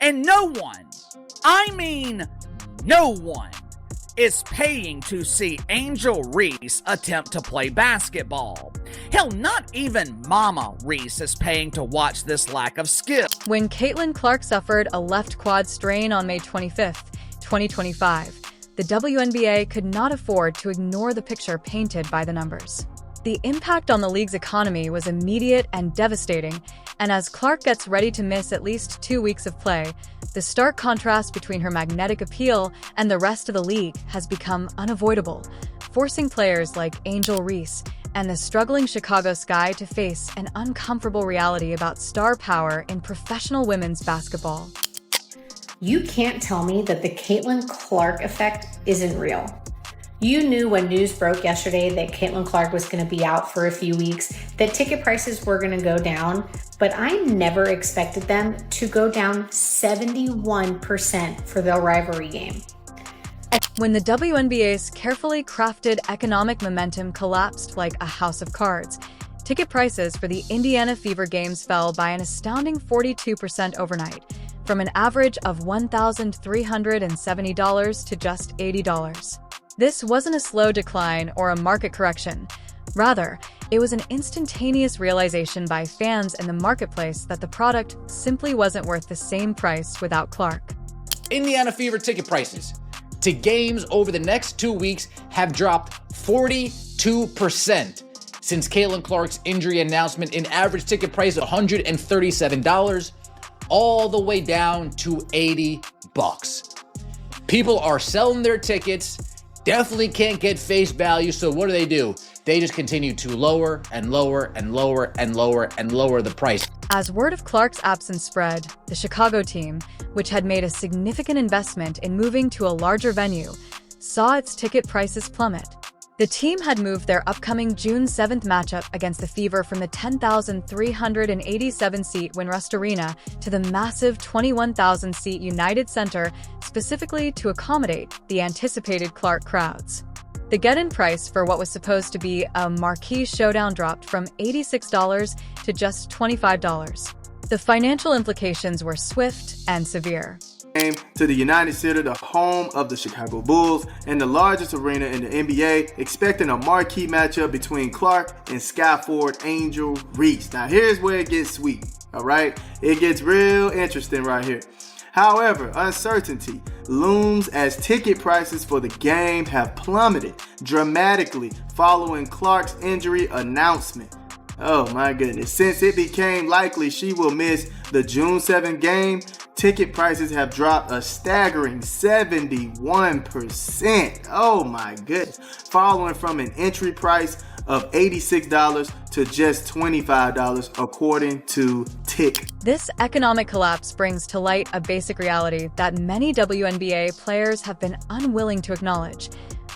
And no one, I mean no one, is paying to see Angel Reese attempt to play basketball. Hell, not even Mama Reese is paying to watch this lack of skill. When Caitlin Clark suffered a left quad strain on May 25th, 2025, the WNBA could not afford to ignore the picture painted by the numbers. The impact on the league's economy was immediate and devastating, and as Clark gets ready to miss at least 2 weeks of play, the stark contrast between her magnetic appeal and the rest of the league has become unavoidable, forcing players like Angel Reese and the struggling Chicago Sky to face an uncomfortable reality about star power in professional women's basketball. You can't tell me that the Caitlin Clark effect isn't real. You knew when news broke yesterday that Caitlin Clark was going to be out for a few weeks, that ticket prices were going to go down, but I never expected them to go down 71% for the rivalry game. When the WNBA's carefully crafted economic momentum collapsed like a house of cards, ticket prices for the Indiana Fever games fell by an astounding 42% overnight, from an average of $1,370 to just $80. This wasn't a slow decline or a market correction. Rather, it was an instantaneous realization by fans in the marketplace that the product simply wasn't worth the same price without Clark. Indiana Fever ticket prices to games over the next 2 weeks have dropped 42% since Caitlin Clark's injury announcement. An average ticket price of $137, all the way down to $80. People are selling their tickets. Definitely can't get face value, so what do? They just continue to lower and lower and lower and lower and lower the price. As word of Clark's absence spread, the Chicago team, which had made a significant investment in moving to a larger venue, saw its ticket prices plummet. The team had moved their upcoming June 7th matchup against the Fever from the 10,387-seat Winrust Arena to the massive 21,000-seat United Center, specifically to accommodate the anticipated Clark crowds. The get-in price for what was supposed to be a marquee showdown dropped from $86 to just $25. The financial implications were swift and severe. To the United Center, the home of the Chicago Bulls and the largest arena in the NBA, expecting a marquee matchup between Clark and Sky Forward Angel Reese. Now here's where it gets sweet, all right? It gets real interesting right here. However, uncertainty looms as ticket prices for the game have plummeted dramatically following Clark's injury announcement. Oh my goodness. Since it became likely she will miss the June 7th game, ticket prices have dropped a staggering 71%. Oh my goodness. Following from an entry price of $86 to just $25 according to Tick. This economic collapse brings to light a basic reality that many WNBA players have been unwilling to acknowledge.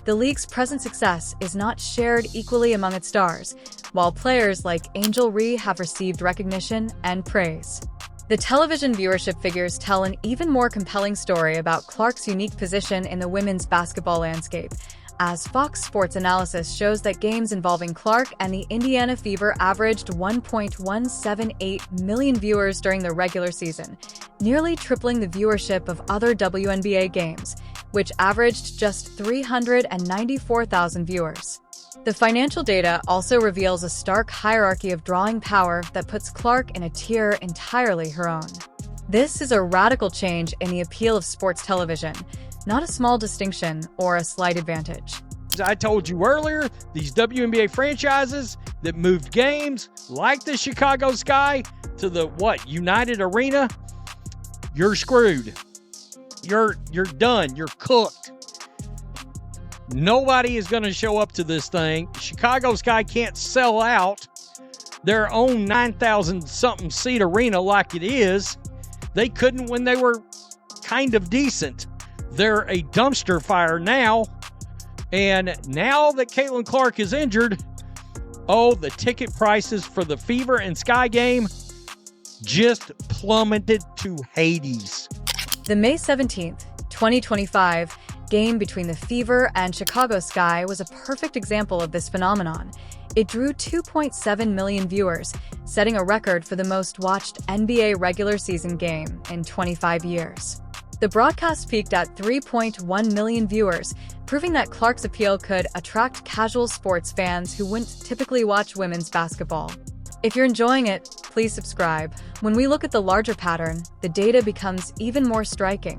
The league's present success is not shared equally among its stars, while players like Angel Reese have received recognition and praise. The television viewership figures tell an even more compelling story about Clark's unique position in the women's basketball landscape, as Fox Sports analysis shows that games involving Clark and the Indiana Fever averaged 1.178 million viewers during the regular season, nearly tripling the viewership of other WNBA games, which averaged just 394,000 viewers. The financial data also reveals a stark hierarchy of drawing power that puts Clark in a tier entirely her own. This is a radical change in the appeal of sports television, not a small distinction or a slight advantage. As I told you earlier, these WNBA franchises that moved games like the Chicago Sky to the United Arena, you're screwed. You're done. You're cooked. Nobody is going to show up to this thing. Chicago Sky can't sell out their own 9,000-something seat arena like it is. They couldn't when they were kind of decent. They're a dumpster fire now. And now that Caitlin Clark is injured, the ticket prices for the Fever and Sky game just plummeted to Hades. The May 17th, 2025 game between the Fever and Chicago Sky was a perfect example of this phenomenon. It drew 2.7 million viewers, setting a record for the most watched NBA regular season game in 25 years. The broadcast peaked at 3.1 million viewers, proving that Clark's appeal could attract casual sports fans who wouldn't typically watch women's basketball. If you're enjoying it, please subscribe. When we look at the larger pattern, the data becomes even more striking.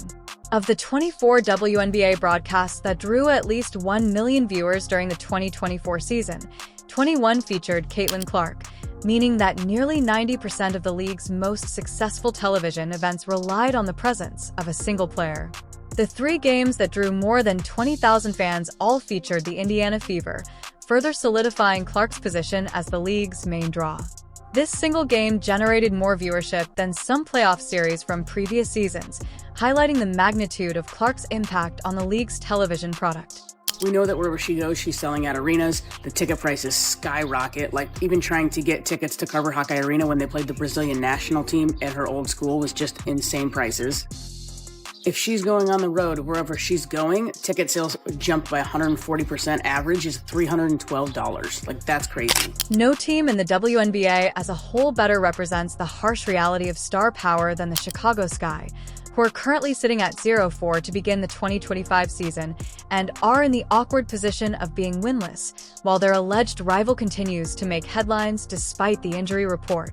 Of the 24 WNBA broadcasts that drew at least 1 million viewers during the 2024 season, 21 featured Caitlin Clark, meaning that nearly 90% of the league's most successful television events relied on the presence of a single player. The 3 games that drew more than 20,000 fans all featured the Indiana Fever, further solidifying Clark's position as the league's main draw. This single game generated more viewership than some playoff series from previous seasons, highlighting the magnitude of Clark's impact on the league's television product. We know that wherever she goes, she's selling out arenas. The ticket prices skyrocket. Like, even trying to get tickets to Carver Hawkeye Arena when they played the Brazilian national team at her old school was just insane prices. If she's going on the road, wherever she's going, ticket sales jumped by 140%. Average is $312. Like, that's crazy. No team in the WNBA as a whole better represents the harsh reality of star power than the Chicago Sky, who are currently sitting at 0-4 to begin the 2025 season and are in the awkward position of being winless, while their alleged rival continues to make headlines despite the injury report.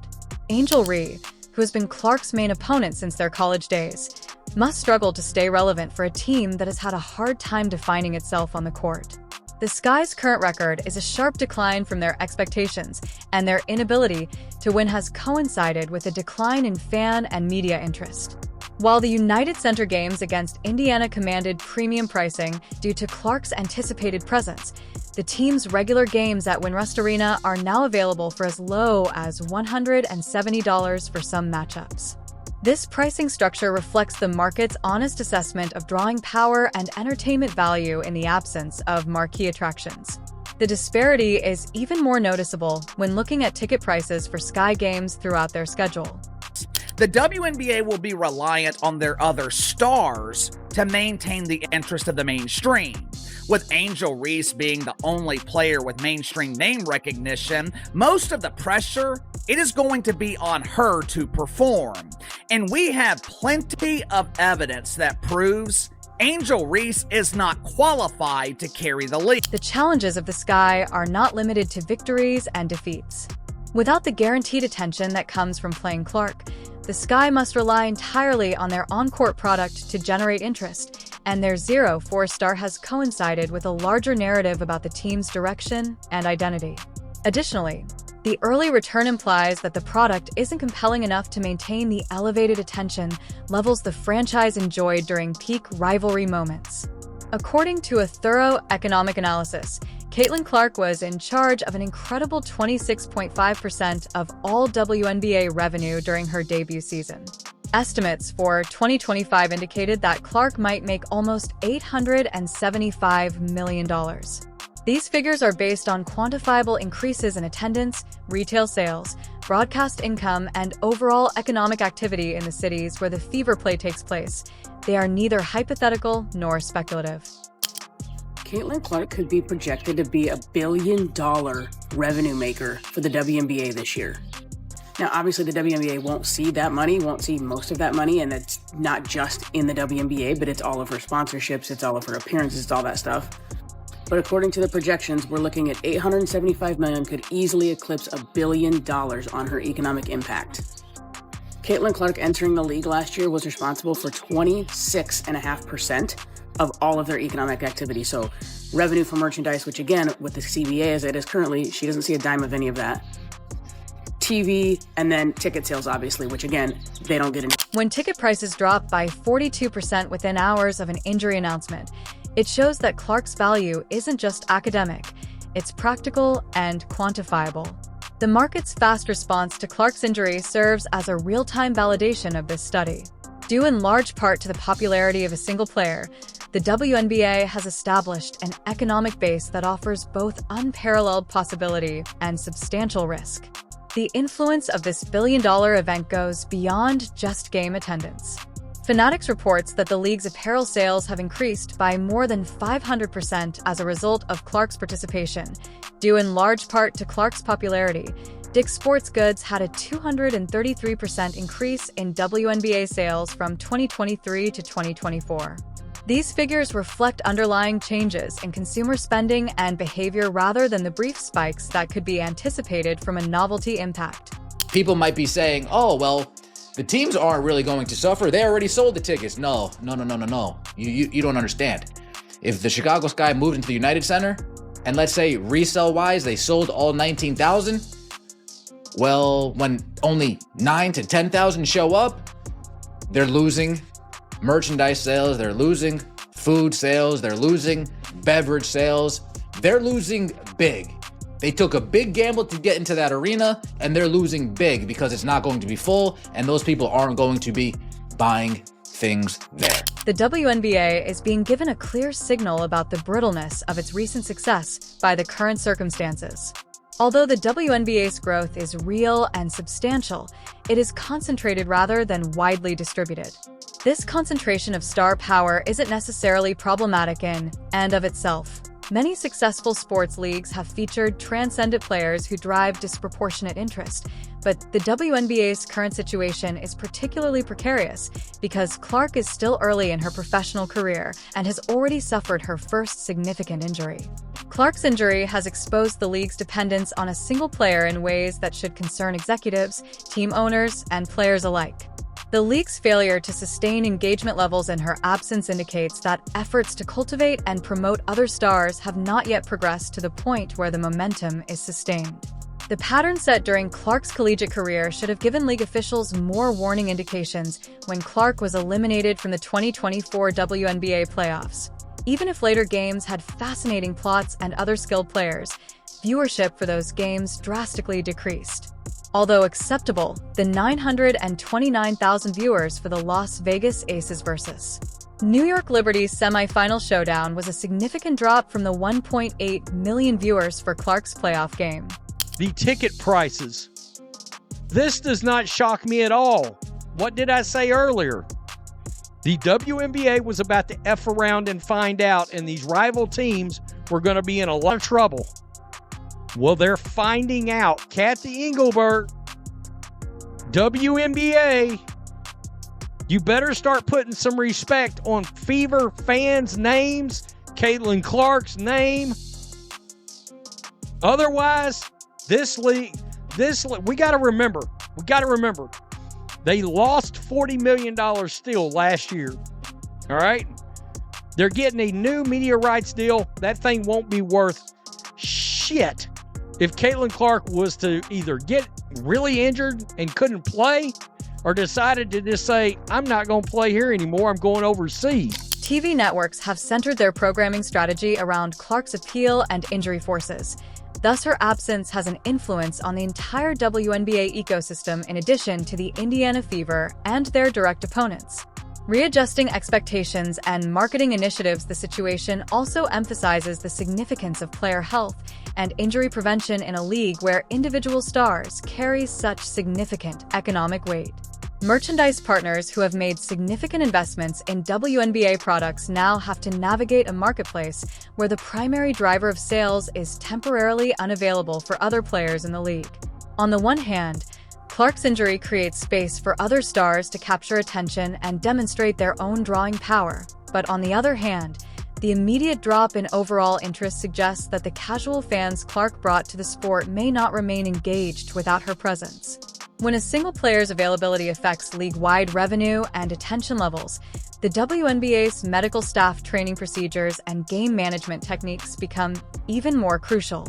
Angel Reese, who has been Clark's main opponent since their college days, must struggle to stay relevant for a team that has had a hard time defining itself on the court. The Sky's current record is a sharp decline from their expectations, and their inability to win has coincided with a decline in fan and media interest. While the United Center games against Indiana commanded premium pricing due to Clark's anticipated presence, the team's regular games at Winrust Arena are now available for as low as $170 for some matchups. This pricing structure reflects the market's honest assessment of drawing power and entertainment value in the absence of marquee attractions. The disparity is even more noticeable when looking at ticket prices for Sky games throughout their schedule. The WNBA will be reliant on their other stars to maintain the interest of the mainstream. With Angel Reese being the only player with mainstream name recognition, most of the pressure, it is going to be on her to perform. And we have plenty of evidence that proves Angel Reese is not qualified to carry the league. The challenges of the Sky are not limited to victories and defeats. Without the guaranteed attention that comes from playing Clark, the Sky must rely entirely on their on-court product to generate interest, and their 0-4 start has coincided with a larger narrative about the team's direction and identity. Additionally, the early return implies that the product isn't compelling enough to maintain the elevated attention levels the franchise enjoyed during peak rivalry moments. According to a thorough economic analysis, Caitlin Clark was in charge of an incredible 26.5% of all WNBA revenue during her debut season. Estimates for 2025 indicated that Clark might make almost $875 million. These figures are based on quantifiable increases in attendance, retail sales, broadcast income, and overall economic activity in the cities where the Fever play takes place. They are neither hypothetical nor speculative. Caitlin Clark could be projected to be $1 billion revenue maker for the WNBA this year. Now, obviously, the WNBA won't see that money, won't see most of that money, and it's not just in the WNBA, but it's all of her sponsorships, it's all of her appearances, it's all that stuff. But according to the projections, we're looking at $875 million could easily eclipse $1 billion on her economic impact. Caitlin Clark entering the league last year was responsible for 26.5% of all of their economic activity. So revenue from merchandise, which again, with the CBA as it is currently, she doesn't see a dime of any of that. TV, and then ticket sales, obviously, which again, they don't get any. When ticket prices drop by 42% within hours of an injury announcement, it shows that Clark's value isn't just academic, it's practical and quantifiable. The market's fast response to Clark's injury serves as a real-time validation of this study. Due in large part to the popularity of a single player, the WNBA has established an economic base that offers both unparalleled possibility and substantial risk. The influence of this billion-dollar event goes beyond just game attendance. Fanatics reports that the league's apparel sales have increased by more than 500% as a result of Clark's participation. Due in large part to Clark's popularity, Dick's Sports Goods had a 233% increase in WNBA sales from 2023 to 2024. These figures reflect underlying changes in consumer spending and behavior rather than the brief spikes that could be anticipated from a novelty impact. People might be saying, oh, well, the teams aren't really going to suffer. They already sold the tickets. No. You don't understand. If the Chicago Sky moved into the United Center, and let's say resale-wise, they sold all 19,000, well, when only 9,000 to 10,000 show up, they're losing merchandise sales, they're losing food sales, they're losing beverage sales, they're losing big. They took a big gamble to get into that arena, and they're losing big because it's not going to be full, and those people aren't going to be buying things there. The WNBA is being given a clear signal about the brittleness of its recent success by the current circumstances. Although the WNBA's growth is real and substantial, it is concentrated rather than widely distributed. This concentration of star power isn't necessarily problematic in and of itself. Many successful sports leagues have featured transcendent players who drive disproportionate interest, but the WNBA's current situation is particularly precarious because Clark is still early in her professional career and has already suffered her first significant injury. Clark's injury has exposed the league's dependence on a single player in ways that should concern executives, team owners, and players alike. The league's failure to sustain engagement levels in her absence indicates that efforts to cultivate and promote other stars have not yet progressed to the point where the momentum is sustained. The pattern set during Clark's collegiate career should have given league officials more warning indications when Clark was eliminated from the 2024 WNBA playoffs. Even if later games had fascinating plots and other skilled players, viewership for those games drastically decreased. Although acceptable, the 929,000 viewers for the Las Vegas Aces vs. New York Liberty's semifinal showdown was a significant drop from the 1.8 million viewers for Clark's playoff game. The ticket prices. This does not shock me at all. What did I say earlier? The WNBA was about to F around and find out, and these rival teams were going to be in a lot of trouble. Well, they're finding out. Kathy Engelbert, WNBA, you better start putting some respect on Fever fans' names, Caitlin Clark's name. Otherwise, this league, we got to remember, they lost $40 million still last year. All right? They're getting a new media rights deal. That thing won't be worth shit if Caitlin Clark was to either get really injured and couldn't play or decided to just say, I'm not going to play here anymore, I'm going overseas. TV networks have centered their programming strategy around Clark's appeal and injury forces. Thus, her absence has an influence on the entire WNBA ecosystem in addition to the Indiana Fever and their direct opponents. Readjusting expectations and marketing initiatives, the situation also emphasizes the significance of player health and injury prevention in a league where individual stars carry such significant economic weight. Merchandise partners who have made significant investments in WNBA products now have to navigate a marketplace where the primary driver of sales is temporarily unavailable for other players in the league. On the one hand, Clark's injury creates space for other stars to capture attention and demonstrate their own drawing power. But on the other hand, the immediate drop in overall interest suggests that the casual fans Clark brought to the sport may not remain engaged without her presence. When a single player's availability affects league-wide revenue and attention levels, the WNBA's medical staff training procedures and game management techniques become even more crucial.